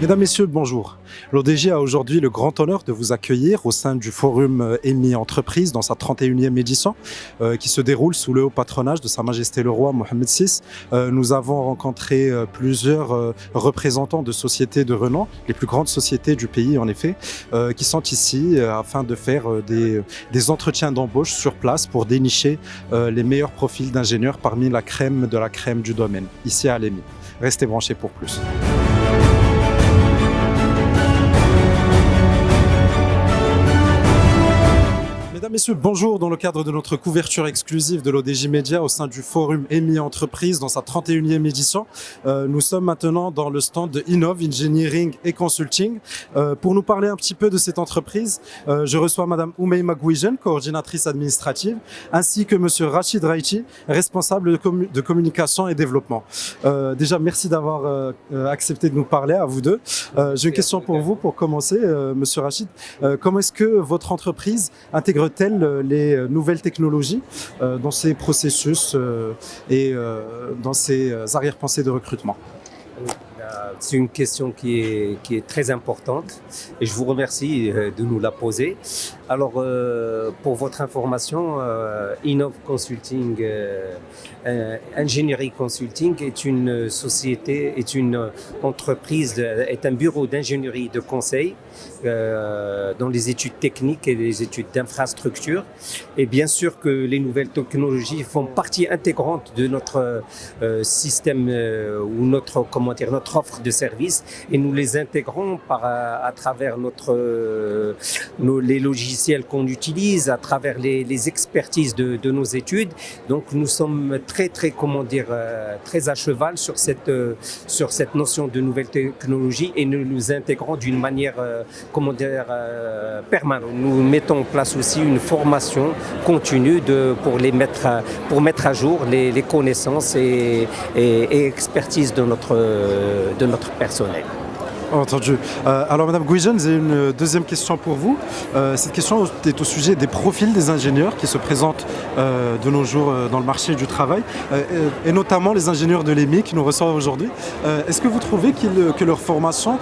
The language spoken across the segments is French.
Mesdames, Messieurs, bonjour. L'ODG a aujourd'hui le grand honneur de vous accueillir au sein du Forum EMI Entreprises dans sa 31e édition qui se déroule sous le haut patronage de Sa Majesté le Roi Mohammed VI. Nous avons rencontré plusieurs représentants de sociétés de renom, les plus grandes sociétés du pays en effet, qui sont ici afin de faire des entretiens d'embauche sur place pour dénicher les meilleurs profils d'ingénieurs parmi la crème de la crème du domaine, ici à l'EMI. Restez branchés pour plus. Mesdames, Messieurs, bonjour. Dans le cadre de notre couverture exclusive de l'ODJ Média au sein du Forum EMI Entreprises dans sa 31e édition, nous sommes maintenant dans le stand de Innov Engineering et Consulting. Pour nous parler un petit peu de cette entreprise, je reçois Madame Oumeima Gouijen, coordinatrice administrative, ainsi que Monsieur Rachid Raïti, responsable de communication et développement. Déjà, merci d'avoir accepté de nous parler, à vous deux. J'ai une question pour vous pour commencer, Monsieur Rachid. Comment est-ce que votre entreprise intègre-t-elle les nouvelles technologies dans ses processus et dans ses arrière-pensées de recrutement? C'est une question qui est très importante et je vous remercie de nous la poser. Alors, pour votre information, Innov Consulting, Engineering Consulting est une société, est une entreprise, est un bureau d'ingénierie de conseil dans les études techniques et les études d'infrastructure. Et bien sûr que les nouvelles technologies font partie intégrante de notre système ou notre offre de services, et nous les intégrons à travers les logiciels qu'on utilise, à travers les expertises de nos études. Donc nous sommes très à cheval sur cette notion de nouvelles technologies, et nous nous intégrons d'une manière permanente. Nous mettons en place aussi une formation continue pour mettre à jour les connaissances et expertises de notre personnel. Entendu. Alors Madame Gouijen, j'ai une deuxième question pour vous. Cette question est au sujet des profils des ingénieurs qui se présentent de nos jours dans le marché du travail, et notamment les ingénieurs de l'EMI qui nous reçoivent aujourd'hui. Est-ce que vous trouvez que leur formation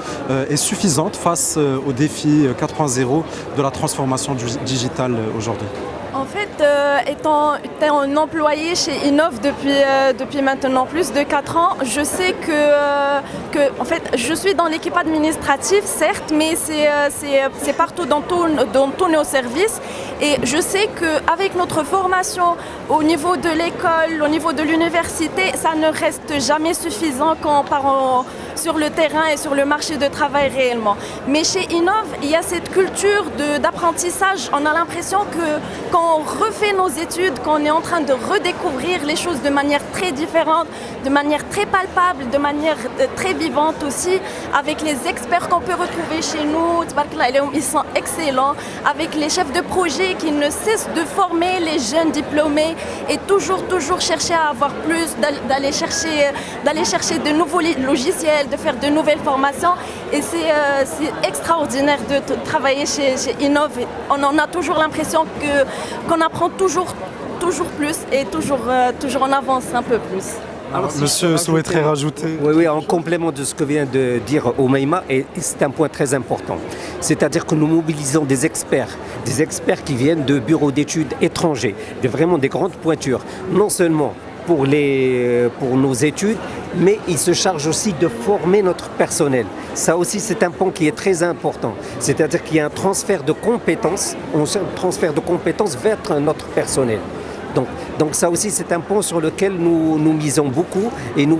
est suffisante face aux défis 4.0 de la transformation digitale aujourd'hui? En fait, étant un employé chez Innov depuis maintenant plus de 4 ans, je sais que en fait, je suis dans l'équipe administrative, certes, mais c'est partout dans tous nos services. Et je sais qu'avec notre formation au niveau de l'école, au niveau de l'université, ça ne reste jamais suffisant quand on part sur le terrain et sur le marché de travail réellement. Mais chez Innov, il y a cette culture d'apprentissage. On a l'impression que quand on refait nos études, qu'on est en train de redécouvrir les choses de manière très différente, de manière très palpable, de manière très vivante aussi, avec les experts qu'on peut retrouver chez nous, ils sont excellents, avec les chefs de projet qui ne cessent de former les jeunes diplômés et toujours chercher à avoir plus, d'aller chercher de nouveaux logiciels, de faire de nouvelles formations. Et c'est extraordinaire de travailler chez Innov. On en a toujours l'impression qu'on apprend toujours plus et toujours on avance un peu plus. Alors, monsieur souhaiterait rajouter? Oui, en complément de ce que vient de dire Oumeima, et c'est un point très important. C'est-à-dire que nous mobilisons des experts qui viennent de bureaux d'études étrangers, vraiment des grandes pointures, non seulement pour nos études, mais ils se chargent aussi de former notre personnel. Ça aussi, c'est un point qui est très important. C'est-à-dire qu'il y a un transfert de compétences, vers notre personnel. Donc ça aussi, c'est un point sur lequel nous misons beaucoup et nous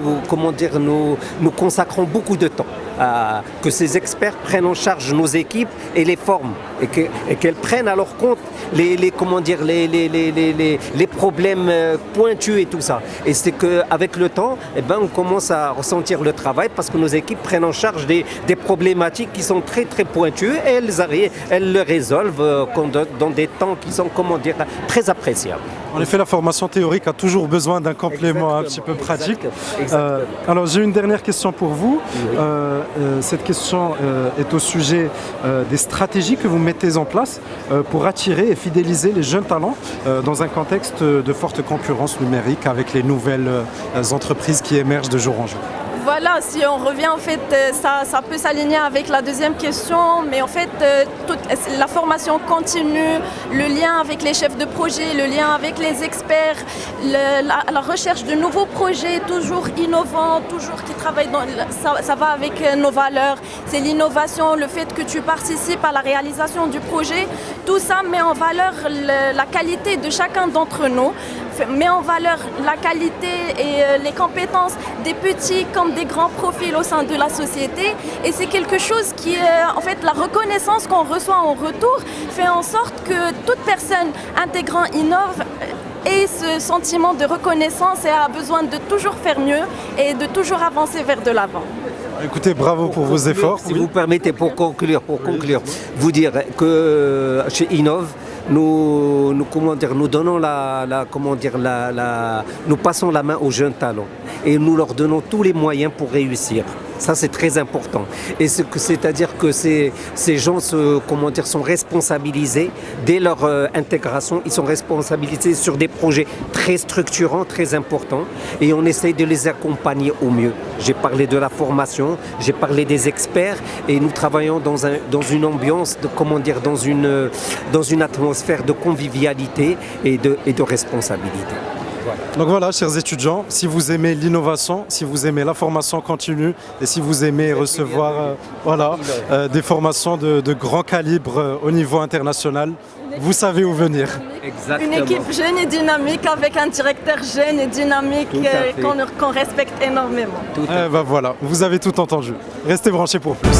consacrons beaucoup de temps. Que ces experts prennent en charge nos équipes et les forment et qu'elles prennent à leur compte les problèmes pointus et tout ça. Et c'est qu'avec le temps, on commence à ressentir le travail parce que nos équipes prennent en charge des problématiques qui sont très très pointues et elles le résolvent dans des temps qui sont très appréciables. En effet, la formation théorique a toujours besoin d'un complément un petit peu pratique. Alors j'ai une dernière question pour vous. Cette question est au sujet des stratégies que vous mettez en place pour attirer et fidéliser les jeunes talents dans un contexte de forte concurrence numérique avec les nouvelles entreprises qui émergent de jour en jour. Voilà, si on revient en fait, ça peut s'aligner avec la deuxième question, mais en fait, toute la formation continue, le lien avec les chefs de projet, le lien avec les experts, la recherche de nouveaux projets toujours innovants, toujours qui travaillent ça va avec nos valeurs. C'est l'innovation, le fait que tu participes à la réalisation du projet, tout ça met en valeur la qualité de chacun d'entre nous, met en valeur la qualité et les compétences des petits comme des grands profils au sein de la société. Et c'est quelque chose qui, en fait, la reconnaissance qu'on reçoit en retour fait en sorte que toute personne intégrant Innov ait ce sentiment de reconnaissance et a besoin de toujours faire mieux et de toujours avancer vers de l'avant. Écoutez, bravo pour vos efforts. Si vous permettez, pour conclure, vous dire que chez Innov, nous donnons nous passons la main aux jeunes talents et nous leur donnons tous les moyens pour réussir. Ça, c'est très important. Et c'est-à-dire que ces gens sont responsabilisés dès leur intégration. Ils sont responsabilisés sur des projets très structurants, très importants. Et on essaye de les accompagner au mieux. J'ai parlé de la formation, j'ai parlé des experts. Et nous travaillons dans une ambiance, dans une atmosphère de convivialité et de responsabilité. Voilà. Donc voilà, chers étudiants, si vous aimez l'innovation, si vous aimez la formation continue et si vous aimez recevoir des formations de grand calibre au niveau international, vous savez où venir. Exactement. Une équipe jeune et dynamique avec un directeur jeune et dynamique qu'on respecte énormément. Voilà, vous avez tout entendu. Restez branchés pour plus.